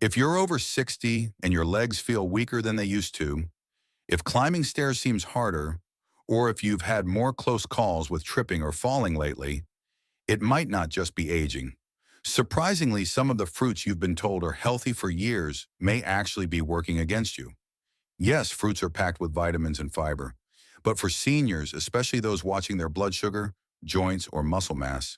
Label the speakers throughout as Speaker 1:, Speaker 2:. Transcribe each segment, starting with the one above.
Speaker 1: If you're over 60 and your legs feel weaker than they used to, if climbing stairs seems harder, or if you've had more close calls with tripping or falling lately, it might not just be aging. Surprisingly, some of the fruits you've been told are healthy for years may actually be working against you. Yes, fruits are packed with vitamins and fiber, but for seniors, especially those watching their blood sugar, joints, or muscle mass,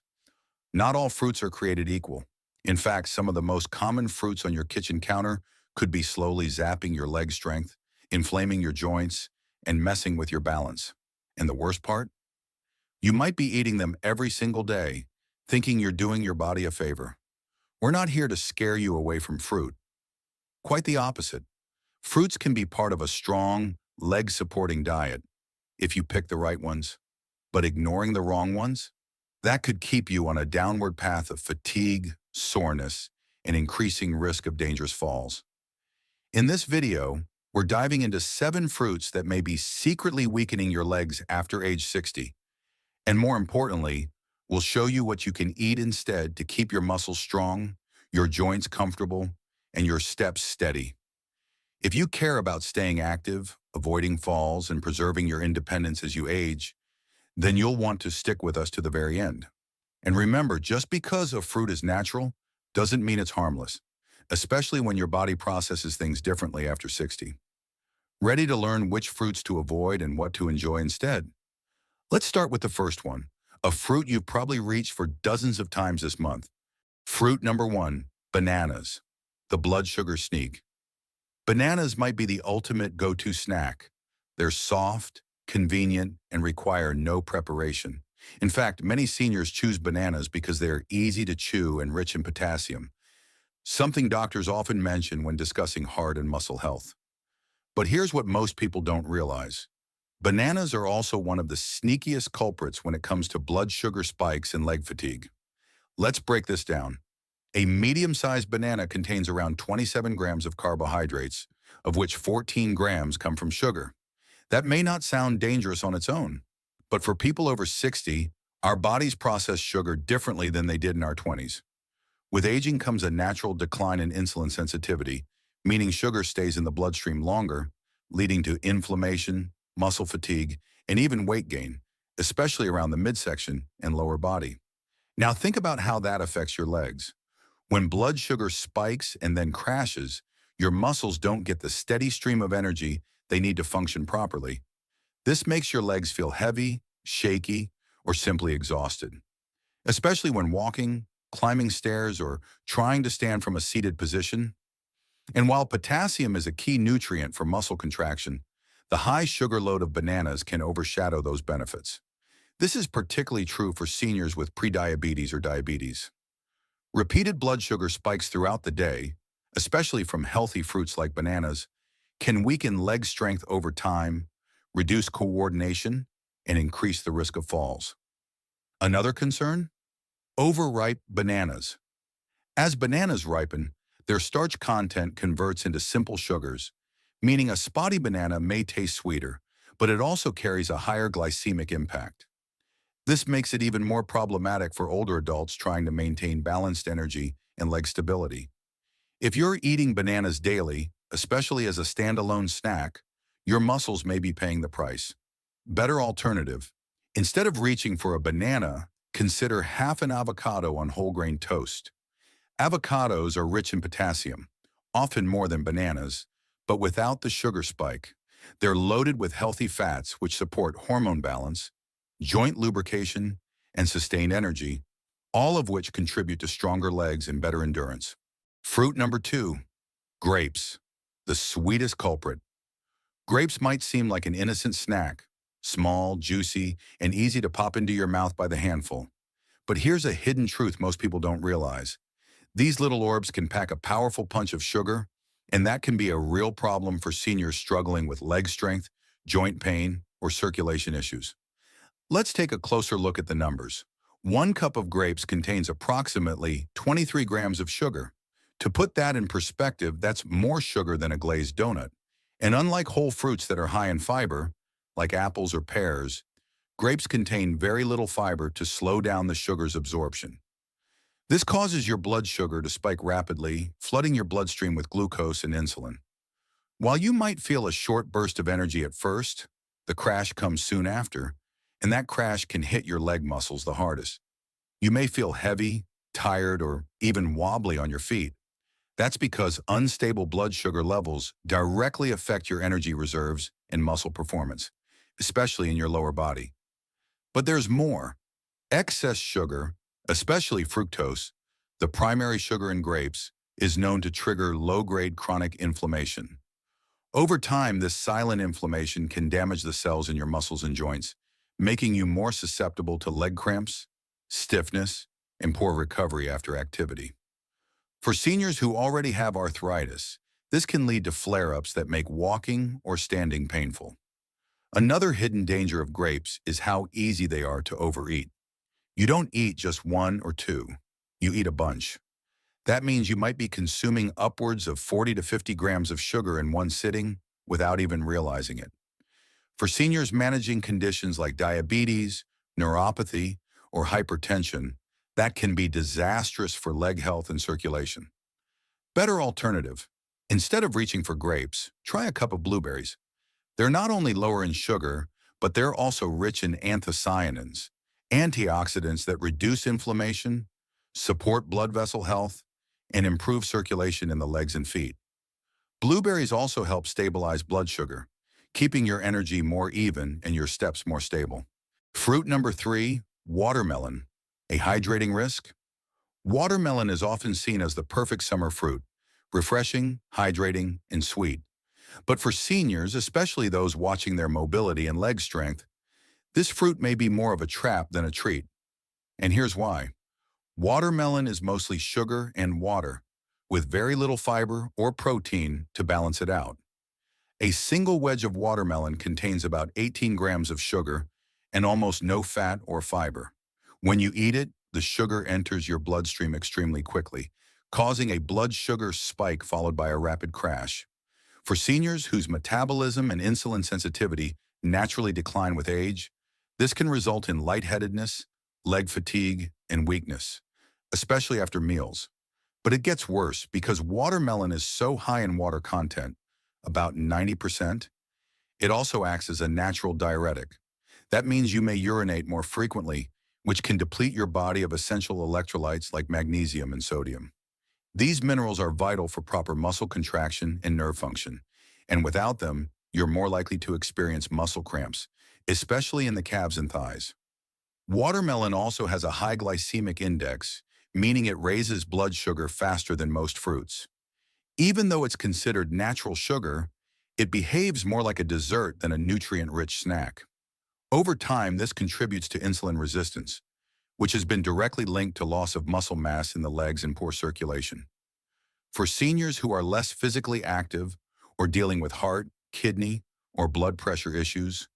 Speaker 1: not all fruits are created equal. In fact, some of the most common fruits on your kitchen counter could be slowly zapping your leg strength, inflaming your joints, and messing with your balance. And the worst part? You might be eating them every single day, thinking you're doing your body a favor. We're not here to scare you away from fruit. Quite the opposite. Fruits can be part of a strong, leg-supporting diet if you pick the right ones, but ignoring the wrong ones, that could keep you on a downward path of fatigue, soreness, and increasing risk of dangerous falls. In this video, we're diving into 7 fruits that may be secretly weakening your legs after age 60. And more importantly, we'll show you what you can eat instead to keep your muscles strong, your joints comfortable, and your steps steady. If you care about staying active, avoiding falls, and preserving your independence as you age, then you'll want to stick with us to the very end. And remember, just because a fruit is natural doesn't mean it's harmless, especially when your body processes things differently after 60. Ready to learn which fruits to avoid and what to enjoy instead? Let's start with the first one, a fruit you've probably reached for dozens of times this month. Fruit number 1, bananas, the blood sugar sneak. Bananas might be the ultimate go-to snack. They're soft, convenient, and require no preparation. In fact, many seniors choose bananas because they're easy to chew and rich in potassium, something doctors often mention when discussing heart and muscle health. But here's what most people don't realize. Bananas are also one of the sneakiest culprits when it comes to blood sugar spikes and leg fatigue. Let's break this down. A medium-sized banana contains around 27 grams of carbohydrates, of which 14 grams come from sugar. That may not sound dangerous on its own, but for people over 60, our bodies process sugar differently than they did in our 20s. With aging comes a natural decline in insulin sensitivity, meaning sugar stays in the bloodstream longer, leading to inflammation, muscle fatigue, and even weight gain, especially around the midsection and lower body. Now think about how that affects your legs. When blood sugar spikes and then crashes, your muscles don't get the steady stream of energy they need to function properly. This makes your legs feel heavy, shaky, or simply exhausted, especially when walking, climbing stairs, or trying to stand from a seated position. And while potassium is a key nutrient for muscle contraction, the high sugar load of bananas can overshadow those benefits. This is particularly true for seniors with prediabetes or diabetes. Repeated blood sugar spikes throughout the day, especially from healthy fruits like bananas, can weaken leg strength over time, reduce coordination, and increase the risk of falls. Another concern? Overripe bananas. As bananas ripen, their starch content converts into simple sugars, meaning a spotty banana may taste sweeter, but it also carries a higher glycemic impact. This makes it even more problematic for older adults trying to maintain balanced energy and leg stability. If you're eating bananas daily, especially as a standalone snack, your muscles may be paying the price. Better alternative. Instead of reaching for a banana, consider half an avocado on whole grain toast. Avocados are rich in potassium, often more than bananas, but without the sugar spike. They're loaded with healthy fats which support hormone balance, joint lubrication, and sustained energy, all of which contribute to stronger legs and better endurance. Fruit number 2, grapes, the sweetest culprit. Grapes might seem like an innocent snack, small, juicy, and easy to pop into your mouth by the handful. But here's a hidden truth most people don't realize. These little orbs can pack a powerful punch of sugar, and that can be a real problem for seniors struggling with leg strength, joint pain, or circulation issues. Let's take a closer look at the numbers. 1 cup of grapes contains approximately 23 grams of sugar. To put that in perspective, that's more sugar than a glazed donut. And unlike whole fruits that are high in fiber, like apples or pears, grapes contain very little fiber to slow down the sugar's absorption. This causes your blood sugar to spike rapidly, flooding your bloodstream with glucose and insulin. While you might feel a short burst of energy at first, the crash comes soon after, and that crash can hit your leg muscles the hardest. You may feel heavy, tired, or even wobbly on your feet. That's because unstable blood sugar levels directly affect your energy reserves and muscle performance, especially in your lower body. But there's more. Excess sugar, especially fructose, the primary sugar in grapes, is known to trigger low-grade chronic inflammation. Over time, this silent inflammation can damage the cells in your muscles and joints, making you more susceptible to leg cramps, stiffness, and poor recovery after activity. For seniors who already have arthritis, this can lead to flare-ups that make walking or standing painful. Another hidden danger of grapes is how easy they are to overeat. You don't eat just one or two, you eat a bunch. That means you might be consuming upwards of 40 to 50 grams of sugar in one sitting without even realizing it. For seniors managing conditions like diabetes, neuropathy, or hypertension, that can be disastrous for leg health and circulation. Better alternative. Instead of reaching for grapes, try a cup of blueberries. They're not only lower in sugar, but they're also rich in anthocyanins, antioxidants that reduce inflammation, support blood vessel health, and improve circulation in the legs and feet. Blueberries also help stabilize blood sugar, keeping your energy more even and your steps more stable. Fruit number 3, watermelon. A hydrating risk? Watermelon is often seen as the perfect summer fruit, refreshing, hydrating, and sweet. But for seniors, especially those watching their mobility and leg strength, this fruit may be more of a trap than a treat. And here's why. Watermelon is mostly sugar and water, with very little fiber or protein to balance it out. A single wedge of watermelon contains about 18 grams of sugar and almost no fat or fiber. When you eat it, the sugar enters your bloodstream extremely quickly, causing a blood sugar spike followed by a rapid crash. For seniors whose metabolism and insulin sensitivity naturally decline with age, this can result in lightheadedness, leg fatigue, and weakness, especially after meals. But it gets worse because watermelon is so high in water content, about 90%, it also acts as a natural diuretic. That means you may urinate more frequently, which can deplete your body of essential electrolytes like magnesium and sodium. These minerals are vital for proper muscle contraction and nerve function, and without them, you're more likely to experience muscle cramps, especially in the calves and thighs. Watermelon also has a high glycemic index, meaning it raises blood sugar faster than most fruits. Even though it's considered natural sugar, it behaves more like a dessert than a nutrient-rich snack. Over time, this contributes to insulin resistance, which has been directly linked to loss of muscle mass in the legs and poor circulation. For seniors who are less physically active or dealing with heart, kidney, or blood pressure issues,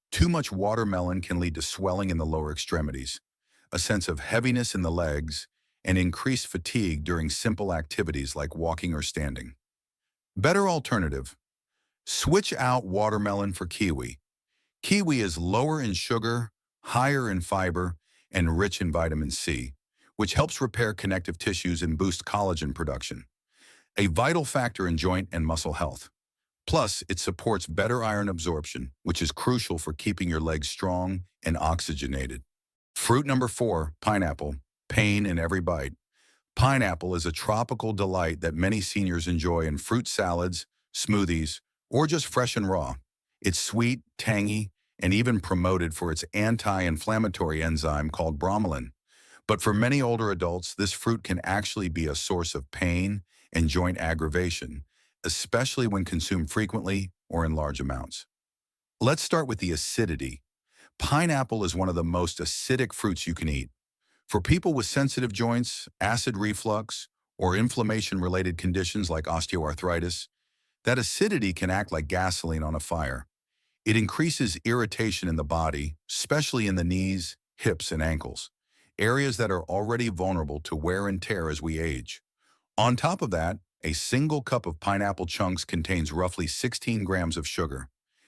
Speaker 1: too much watermelon can lead to swelling in the lower extremities, a sense of heaviness in the legs, and increased fatigue during simple activities like walking or standing. Better alternative. Switch out watermelon for kiwi. Kiwi is lower in sugar, higher in fiber, and rich in vitamin C, which helps repair connective tissues and boost collagen production, a vital factor in joint and muscle health. Plus, it supports better iron absorption, which is crucial for keeping your legs strong and oxygenated. Fruit number 4, pineapple. Pain in every bite. Pineapple is a tropical delight that many seniors enjoy in fruit salads, smoothies, or just fresh and raw. It's sweet, tangy, and even promoted for its anti-inflammatory enzyme called bromelain. But for many older adults, this fruit can actually be a source of pain and joint aggravation, especially when consumed frequently or in large amounts. Let's start with the acidity. Pineapple is one of the most acidic fruits you can eat. For people with sensitive joints, acid reflux, or inflammation-related conditions like osteoarthritis, that acidity can act like gasoline on a fire. It increases irritation in the body, especially in the knees, hips, and ankles, areas that are already vulnerable to wear and tear as we age. On top of that, a single cup of pineapple chunks contains roughly 16 grams of sugar.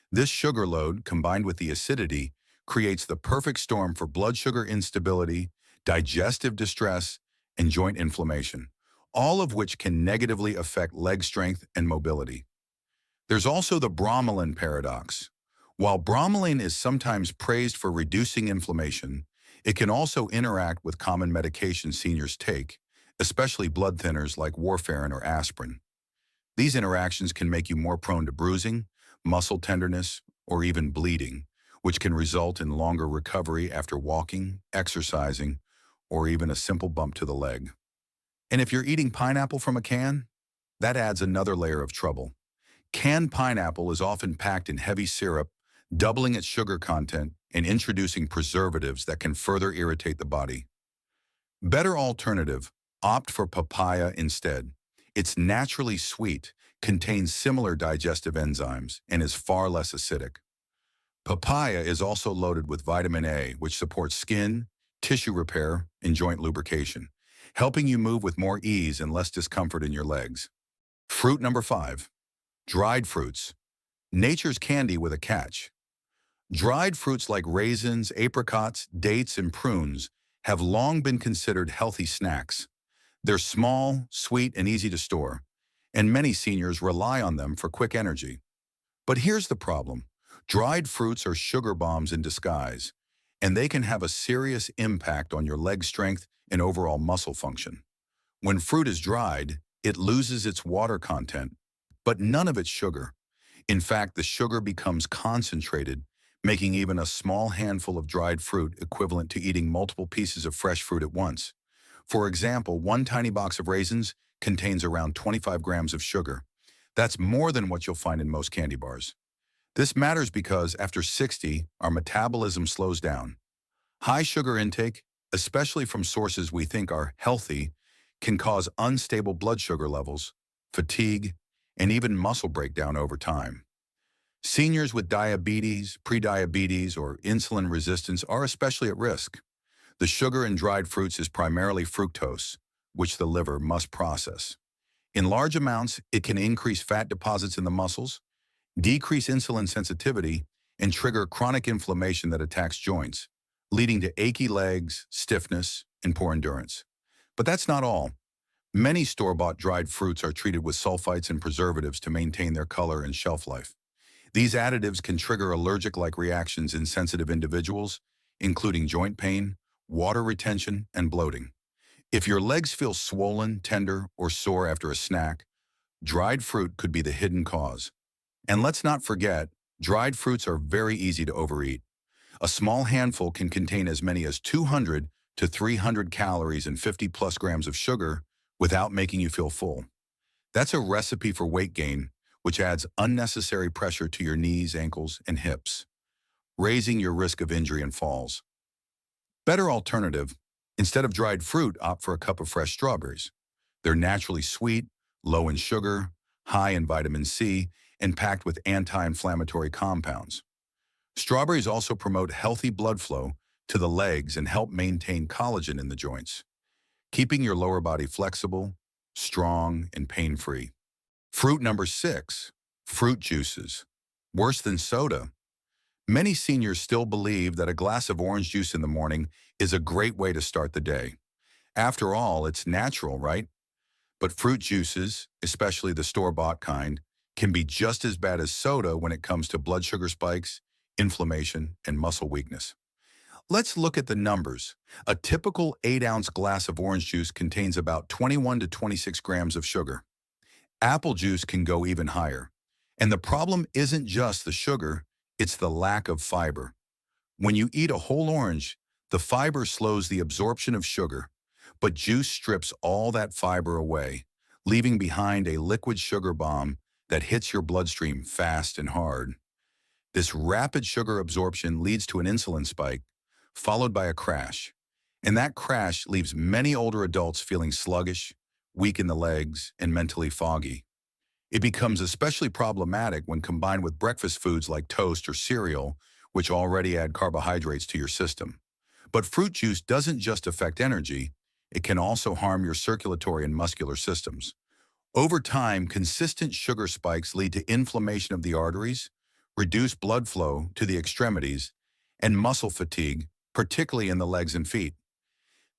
Speaker 1: This sugar load, combined with the acidity, creates the perfect storm for blood sugar instability, digestive distress, and joint inflammation, all of which can negatively affect leg strength and mobility. There's also the bromelain paradox. While bromelain is sometimes praised for reducing inflammation, it can also interact with common medications seniors take, especially blood thinners like warfarin or aspirin. These interactions can make you more prone to bruising, muscle tenderness, or even bleeding, which can result in longer recovery after walking, exercising, or even a simple bump to the leg. And if you're eating pineapple from a can, that adds another layer of trouble. Canned pineapple is often packed in heavy syrup, doubling its sugar content and introducing preservatives that can further irritate the body. Better alternative, opt for papaya instead. It's naturally sweet, contains similar digestive enzymes, and is far less acidic. Papaya is also loaded with vitamin A, which supports skin, tissue repair, and joint lubrication, helping you move with more ease and less discomfort in your legs. Fruit number 5. Dried fruits. Nature's candy with a catch. Dried fruits like raisins, apricots, dates, and prunes have long been considered healthy snacks. They're small, sweet, and easy to store, and many seniors rely on them for quick energy. But here's the problem. Dried fruits are sugar bombs in disguise, and they can have a serious impact on your leg strength and overall muscle function. When fruit is dried, it loses its water content, but none of its sugar. In fact, the sugar becomes concentrated, making even a small handful of dried fruit equivalent to eating multiple pieces of fresh fruit at once. For example, one tiny box of raisins contains around 25 grams of sugar. That's more than what you'll find in most candy bars. This matters because after 60, our metabolism slows down. High sugar intake, especially from sources we think are healthy, can cause unstable blood sugar levels, fatigue, and even muscle breakdown over time. Seniors with diabetes, prediabetes, or insulin resistance are especially at risk. The sugar in dried fruits is primarily fructose, which the liver must process. In large amounts, it can increase fat deposits in the muscles, decrease insulin sensitivity, and trigger chronic inflammation that attacks joints, leading to achy legs, stiffness, and poor endurance. But that's not all. Many store-bought dried fruits are treated with sulfites and preservatives to maintain their color and shelf life. These additives can trigger allergic-like reactions in sensitive individuals, including joint pain, water retention, and bloating. If your legs feel swollen, tender, or sore after a snack, dried fruit could be the hidden cause. And let's not forget, dried fruits are very easy to overeat. A small handful can contain as many as 200 to 300 calories and 50 plus grams of sugar without making you feel full. That's a recipe for weight gain, which adds unnecessary pressure to your knees, ankles, and hips, raising your risk of injury and falls. Better alternative, instead of dried fruit, opt for a cup of fresh strawberries. They're naturally sweet, low in sugar, high in vitamin C, and packed with anti-inflammatory compounds. Strawberries also promote healthy blood flow to the legs and help maintain collagen in the joints, keeping your lower body flexible, strong, and pain-free. Fruit number 6, fruit juices. Worse than soda. Many seniors still believe that a glass of orange juice in the morning is a great way to start the day. After all, it's natural, right? But fruit juices, especially the store-bought kind, can be just as bad as soda when it comes to blood sugar spikes, inflammation, and muscle weakness. Let's look at the numbers. A typical 8-ounce glass of orange juice contains about 21 to 26 grams of sugar. Apple juice can go even higher. And the problem isn't just the sugar, it's the lack of fiber. When you eat a whole orange, the fiber slows the absorption of sugar, but juice strips all that fiber away, leaving behind a liquid sugar bomb that hits your bloodstream fast and hard. This rapid sugar absorption leads to an insulin spike, followed by a crash. And that crash leaves many older adults feeling sluggish, weak in the legs, and mentally foggy. It becomes especially problematic when combined with breakfast foods like toast or cereal, which already add carbohydrates to your system. But fruit juice doesn't just affect energy, it can also harm your circulatory and muscular systems. Over time, consistent sugar spikes lead to inflammation of the arteries, reduced blood flow to the extremities, and muscle fatigue, particularly in the legs and feet.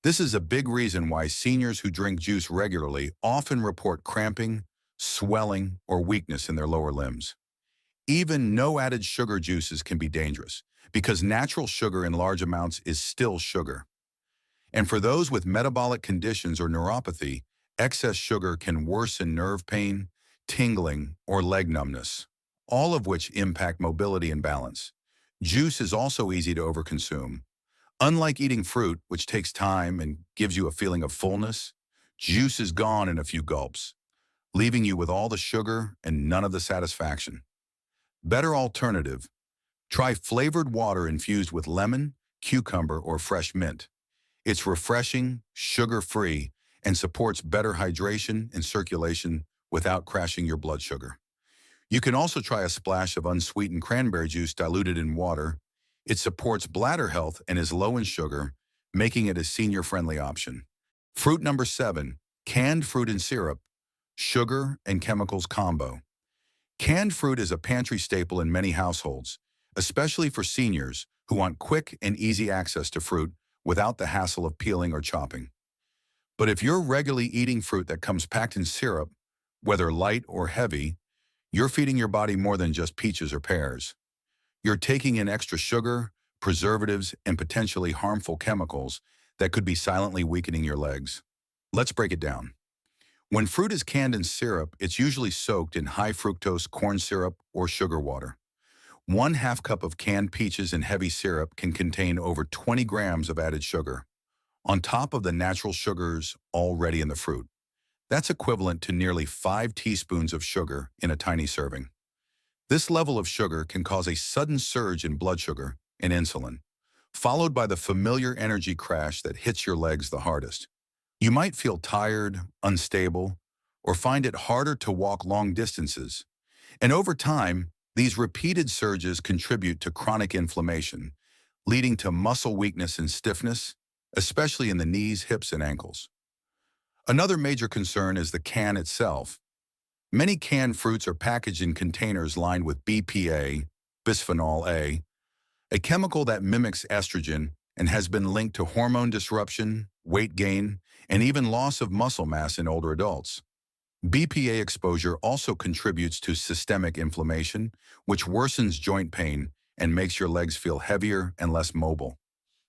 Speaker 1: This is a big reason why seniors who drink juice regularly often report cramping, swelling, or weakness in their lower limbs. Even no added sugar juices can be dangerous because natural sugar in large amounts is still sugar. And for those with metabolic conditions or neuropathy, excess sugar can worsen nerve pain, tingling, or leg numbness, all of which impact mobility and balance. Juice is also easy to overconsume. Unlike eating fruit, which takes time and gives you a feeling of fullness, juice is gone in a few gulps, leaving you with all the sugar and none of the satisfaction. Better alternative: try flavored water infused with lemon, cucumber, or fresh mint. It's refreshing, sugar-free, and supports better hydration and circulation without crashing your blood sugar. You can also try a splash of unsweetened cranberry juice diluted in water. It supports bladder health and is low in sugar, making it a senior-friendly option. Fruit number 7, canned fruit and syrup, sugar and chemicals combo. Canned fruit is a pantry staple in many households, especially for seniors who want quick and easy access to fruit without the hassle of peeling or chopping. But if you're regularly eating fruit that comes packed in syrup, whether light or heavy, you're feeding your body more than just peaches or pears. You're taking in extra sugar, preservatives, and potentially harmful chemicals that could be silently weakening your legs. Let's break it down. When fruit is canned in syrup, it's usually soaked in high fructose corn syrup or sugar water. 1/2 cup of canned peaches in heavy syrup can contain over 20 grams of added sugar, on top of the natural sugars already in the fruit. That's equivalent to nearly 5 teaspoons of sugar in a tiny serving. This level of sugar can cause a sudden surge in blood sugar and insulin, followed by the familiar energy crash that hits your legs the hardest. You might feel tired, unstable, or find it harder to walk long distances. And over time, these repeated surges contribute to chronic inflammation, leading to muscle weakness and stiffness, especially in the knees, hips, and ankles. Another major concern is the can itself. Many canned fruits are packaged in containers lined with BPA, bisphenol A, a chemical that mimics estrogen and has been linked to hormone disruption, weight gain, and even loss of muscle mass in older adults. BPA exposure also contributes to systemic inflammation, which worsens joint pain and makes your legs feel heavier and less mobile.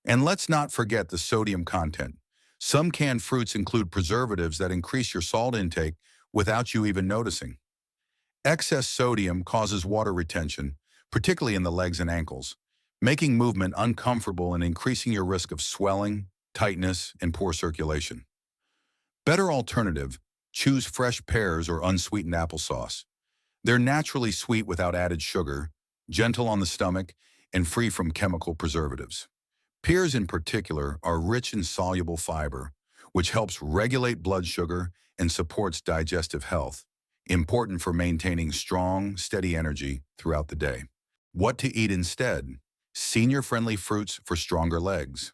Speaker 1: And let's not forget the sodium content. Some canned fruits include preservatives that increase your salt intake without you even noticing. Excess sodium causes water retention, particularly in the legs and ankles, making movement uncomfortable and increasing your risk of swelling, tightness, and poor circulation. Better alternative: choose fresh pears or unsweetened applesauce. They're naturally sweet without added sugar, gentle on the stomach, and free from chemical preservatives. Pears in particular are rich in soluble fiber, which helps regulate blood sugar and supports digestive health, important for maintaining strong, steady energy throughout the day. What to eat instead? Senior-friendly fruits for stronger legs.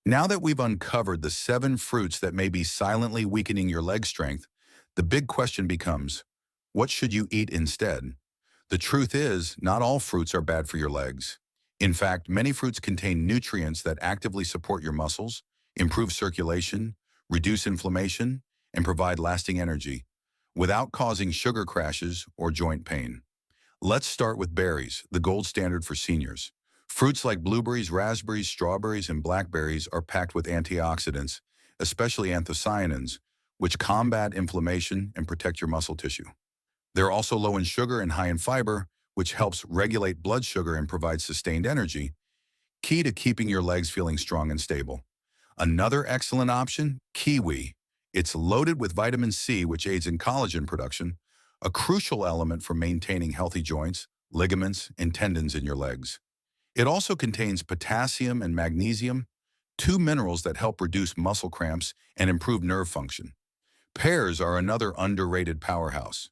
Speaker 1: Now that we've uncovered the 7 fruits that may be silently weakening your leg strength, the big question becomes, what should you eat instead? The truth is, not all fruits are bad for your legs. In fact, many fruits contain nutrients that actively support your muscles, improve circulation, reduce inflammation, and provide lasting energy, without causing sugar crashes or joint pain. Let's start with berries, the gold standard for seniors. Fruits like blueberries, raspberries, strawberries, and blackberries are packed with antioxidants, especially anthocyanins, which combat inflammation and protect your muscle tissue. They're also low in sugar and high in fiber, which helps regulate blood sugar and provide sustained energy, key to keeping your legs feeling strong and stable. Another excellent option: kiwi. It's loaded with vitamin C, which aids in collagen production, a crucial element for maintaining healthy joints, ligaments, and tendons in your legs. It also contains potassium and magnesium, 2 minerals that help reduce muscle cramps and improve nerve function. Pears are another underrated powerhouse.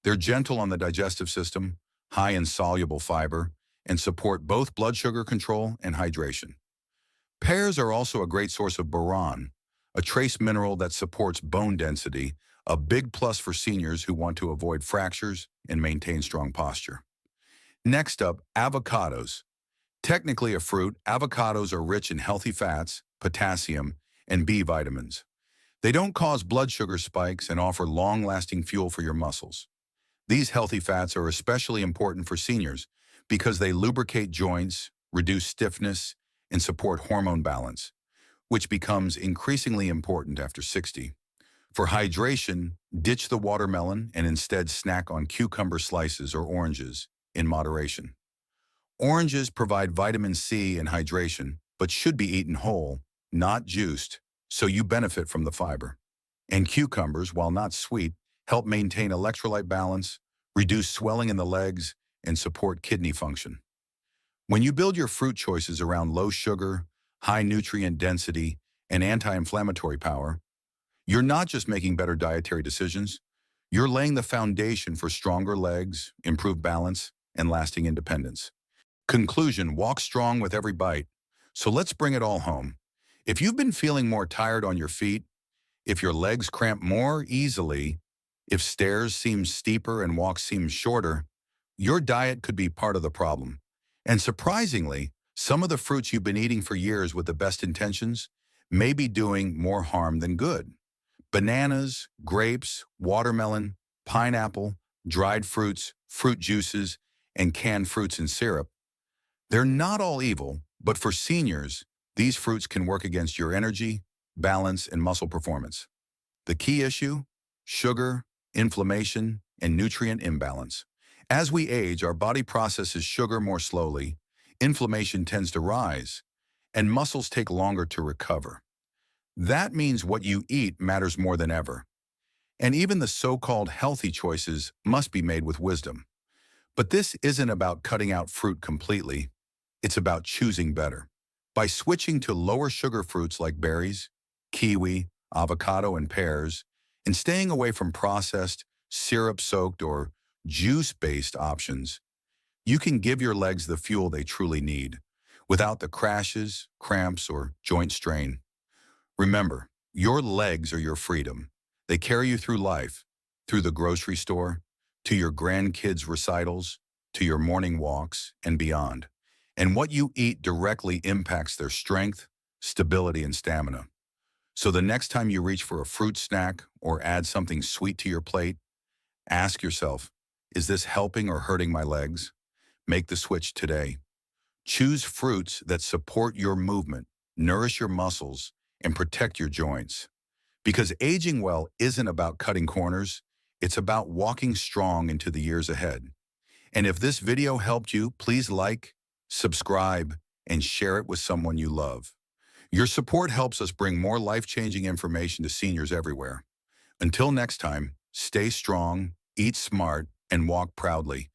Speaker 1: They're gentle on the digestive system, high in soluble fiber, and support both blood sugar control and hydration. Pears are also a great source of boron, a trace mineral that supports bone density, a big plus for seniors who want to avoid fractures and maintain strong posture. Next up, avocados. Technically a fruit, avocados are rich in healthy fats, potassium, and B vitamins. They don't cause blood sugar spikes and offer long-lasting fuel for your muscles. These healthy fats are especially important for seniors because they lubricate joints, reduce stiffness, and support hormone balance, which becomes increasingly important after 60. For hydration, ditch the watermelon and instead snack on cucumber slices or oranges in moderation. Oranges provide vitamin C and hydration, but should be eaten whole, not juiced, so you benefit from the fiber. And cucumbers, while not sweet, help maintain electrolyte balance, reduce swelling in the legs, and support kidney function. When you build your fruit choices around low sugar, high nutrient density, and anti-inflammatory power, you're not just making better dietary decisions, you're laying the foundation for stronger legs, improved balance, and lasting independence. Conclusion, walk strong with every bite. So let's bring it all home. If you've been feeling more tired on your feet, if your legs cramp more easily, if stairs seem steeper and walks seem shorter, your diet could be part of the problem. And surprisingly, some of the fruits you've been eating for years with the best intentions may be doing more harm than good. Bananas, grapes, watermelon, pineapple, dried fruits, fruit juices, and canned fruits and syrup. They're not all evil, but for seniors, these fruits can work against your energy, balance, and muscle performance. The key issue? Sugar, inflammation, and nutrient imbalance. As we age, our body processes sugar more slowly, inflammation tends to rise, and muscles take longer to recover. That means what you eat matters more than ever. And even the so-called healthy choices must be made with wisdom. But this isn't about cutting out fruit completely. It's about choosing better. By switching to lower sugar fruits like berries, kiwi, avocado, and pears, and staying away from processed, syrup-soaked, or juice-based options, you can give your legs the fuel they truly need, without the crashes, cramps, or joint strain. Remember, your legs are your freedom. They carry you through life, through the grocery store, to your grandkids' recitals, to your morning walks, and beyond. And what you eat directly impacts their strength, stability, and stamina. So the next time you reach for a fruit snack or add something sweet to your plate, ask yourself, is this helping or hurting my legs? Make the switch today. Choose fruits that support your movement, nourish your muscles, and protect your joints. Because aging well isn't about cutting corners, it's about walking strong into the years ahead. And if this video helped you, please like, subscribe, and share it with someone you love. Your support helps us bring more life-changing information to seniors everywhere. Until next time, stay strong, eat smart, and walk proudly.